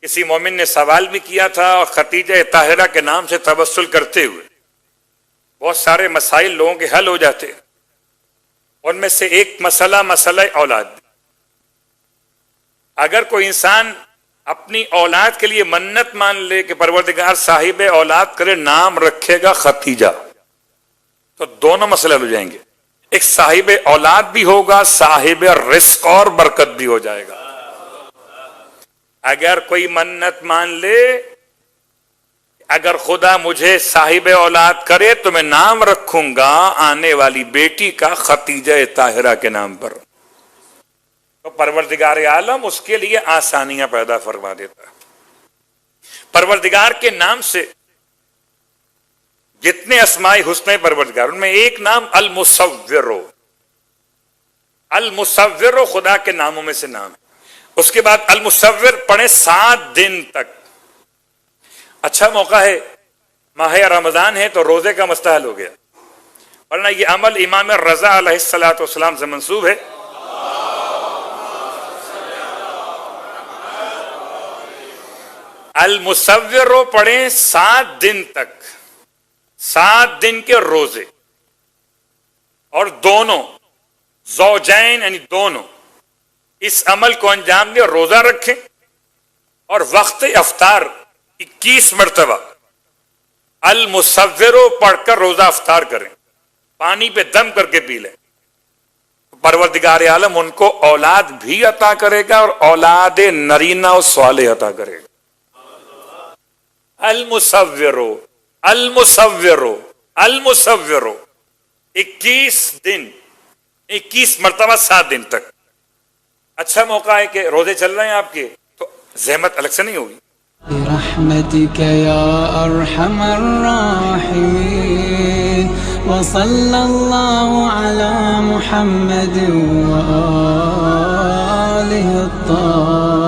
کسی مومن نے سوال بھی کیا تھا اور خدیجہ طاہرہ کے نام سے توسل کرتے ہوئے بہت سارے مسائل لوگوں کے حل ہو جاتے، ان میں سے ایک مسئلہ اولاد۔ اگر کوئی انسان اپنی اولاد کے لیے منت مان لے کہ پروردگار صاحب اولاد کرے نام رکھے گا خدیجہ، تو دونوں مسئلے ہو جائیں گے، ایک صاحب اولاد بھی ہوگا، صاحب رزق اور برکت بھی ہو جائے گا۔ اگر کوئی منت مان لے اگر خدا مجھے صاحب اولاد کرے تو میں نام رکھوں گا آنے والی بیٹی کا خدیجہ طاہرہ کے نام پر، تو پروردگار عالم اس کے لیے آسانیاں پیدا فرما دیتا ہے۔ پروردگار کے نام سے جتنے اسماء حسنہ پروردگار، ان میں ایک نام المصور، المصور خدا کے ناموں میں سے نام ہے۔ اس کے بعد المصور پڑھیں 7 دن تک۔ اچھا موقع ہے، ماہ رمضان ہے تو روزے کا مستحل ہو گیا، ورنہ یہ عمل امام رضا علیہ السلام سے منسوب ہے۔ المصور پڑھیں 7 دن تک، 7 دن کے روزے، اور دونوں زوجین یعنی دونوں اس عمل کو انجام دیں، روزہ رکھیں اور وقت افطار 21 مرتبہ المصور پڑھ کر روزہ افطار کریں، پانی پہ دم کر کے پی لیں، پروردگار عالم ان کو اولاد بھی عطا کرے گا اور اولاد نرینہ و صالح عطا کرے گا۔ المصور المصور المصور 21 دن، 21 مرتبہ 7 دن تک۔ اچھا موقع ہے کہ روزے چل رہے ہیں آپ کے، تو زحمت الگ سے نہیں ہوگی۔ برحمتك يا أرحم الراحمين وصلى الله على محمد وآله الطاهرين